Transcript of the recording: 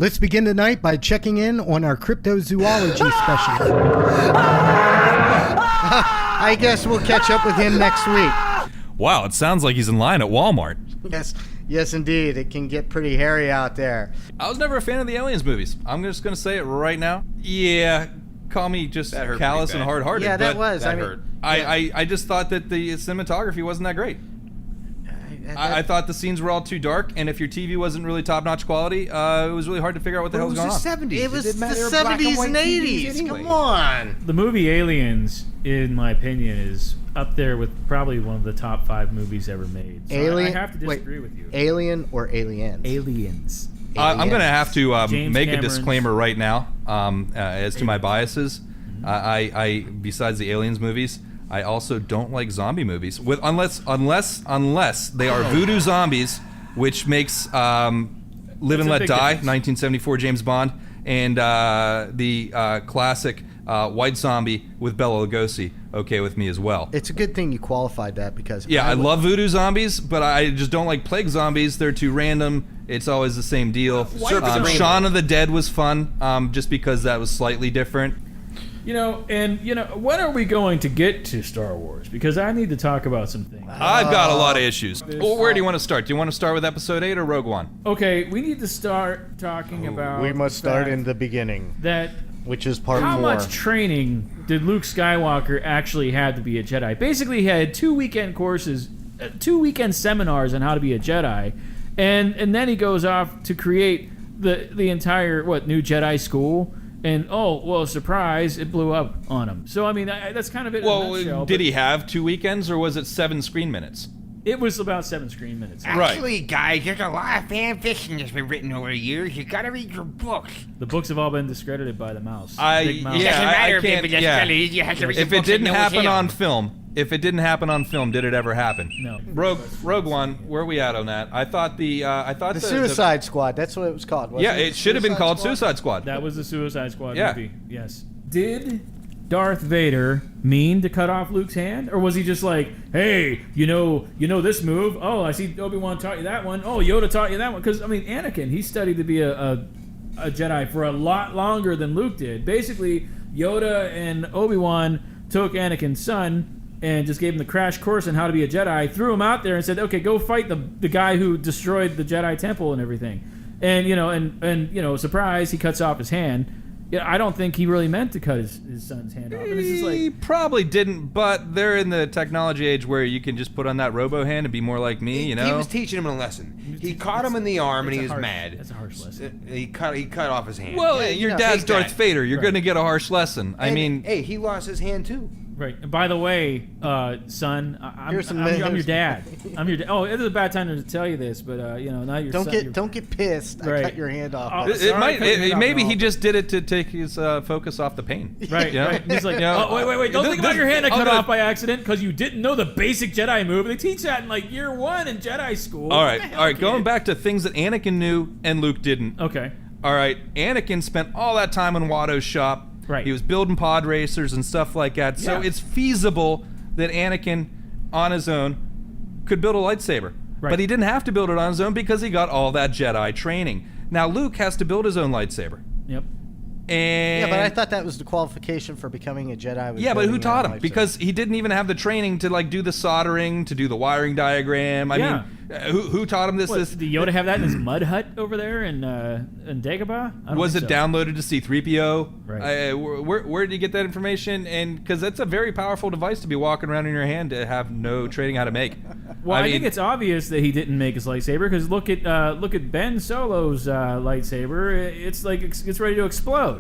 Let's begin tonight by checking in on our cryptozoology specialist. I guess we'll catch up with him next week. Wow, it sounds like he's in line at Walmart. Yes, indeed. It can get pretty hairy out there. I was never a fan of the Aliens movies. I'm just going to say it right now. Yeah, call me just callous and hard-hearted. Yeah, that was. That hurt. I just thought that the cinematography wasn't that great. I thought the scenes were all too dark, and if your TV wasn't really top-notch quality, it was really hard to figure out what the hell was going on. It It was didn't the matter, 70s black and white and TVs 80s. anyway. Come on. The movie Aliens, in my opinion, is up there with probably one of the top 5 movies ever made. So I have to disagree with you. Alien or Aliens? Aliens. I'm going to have to James make a Cameron's. disclaimer right now as to my biases. I besides the Aliens movies, I also don't like zombie movies, unless they are voodoo zombies, which makes Live and Let Die, 1974 James Bond, and the classic White Zombie with Bela Lugosi, okay with me as well. It's a good thing you qualified that because... Yeah, I love voodoo zombies, but I just don't like plague zombies. They're too random. It's always the same deal. Shaun of the Dead was fun, just because that was slightly different. When are we going to get to Star Wars? Because I need to talk about some things. I've got a lot of issues. Well, where do you want to start? Do you want to start with Episode 8 or Rogue One? Okay, we need to start talking about... We must the start fact in the beginning, that which is part 4. how much training did Luke Skywalker actually have to be a Jedi? Basically, he had 2 weekend courses, 2 weekend seminars on how to be a Jedi, and then he goes off to create the entire, new Jedi school. And, surprise, it blew up on him. So, I mean, that's kind of it in a nutshell. Did he have 2 weekends, or was it 7 screen minutes? It was about 7 screen minutes. Actually, guys, there's a lot of fan fiction that's been written over the years. You gotta read your books. The books have all been discredited by the mouse. It Big mouse. doesn't matter if can't- it's discredited. You have to read your If it books didn't and know what's happen in on them. film, did it ever happen? No. Rogue One, where are we at on that? I thought the Suicide Squad, that's what it was called, wasn't Yeah, it should have been called Suicide Squad. That was the Suicide Squad Yeah. movie. Yes. Did Darth Vader mean to cut off Luke's hand, or was he just like, hey, you know this move? Oh, I see Obi-Wan taught you that one. Oh, Yoda taught you that one. Because I mean, Anakin, he studied to be a Jedi for a lot longer than Luke did. Basically, Yoda and Obi-Wan took Anakin's son and just gave him the crash course on how to be a Jedi, threw him out there and said, okay, go fight the guy who destroyed the Jedi Temple and everything. And surprise, he cuts off his hand. Yeah, I don't think he really meant to cut his son's hand off. And it's just He like, probably didn't, but they're in the technology age where you can just put on that robo hand and be more like me, He was teaching him a lesson. He caught him in the arm and he was mad. That's a harsh lesson. He cut off his hand. Well, your dad's take Darth that. Vader. You're going to get a harsh lesson. I mean, hey, he lost his hand too. Right. And by the way, son, I'm Here's some your news. dad. I'm your dad. Oh, it is a bad time to tell you this, but now your son. Don't get pissed. I Right. cut your hand off. Oh, it sorry, might. cut your hand off Maybe and he all. just did it to take his focus off the pain. Right, You know? right. He's like, You know, wait. Don't think about your hand I I'm cut gonna- off by accident because you didn't know the basic Jedi move. They teach that in like year 1 in Jedi school. All What right, the hell, all right. kid? Going back to things that Anakin knew and Luke didn't. Okay. All right, Anakin spent all that time in Watto's shop. Right. He was building pod racers and stuff like that. So Yeah. it's feasible that Anakin, on his own, could build a lightsaber. Right. But he didn't have to build it on his own because he got all that Jedi training. Now Luke has to build his own lightsaber. Yep. And Yeah, but I thought that was the qualification for becoming a Jedi. was yeah, but who building taught your him? lightsaber. Because he didn't even have the training to like do the soldering, to do the wiring diagram. I Yeah. mean, who taught him this? What, This did Yoda have that in his mud hut over there in Dagobah? I don't was it think so. downloaded to C-3PO? Right. Where did you get that information? And because that's a very powerful device to be walking around in your hand to have no training how to make. Well, I mean, think it's obvious that he didn't make his lightsaber because look at Ben Solo's lightsaber. It's like it's ready to explode.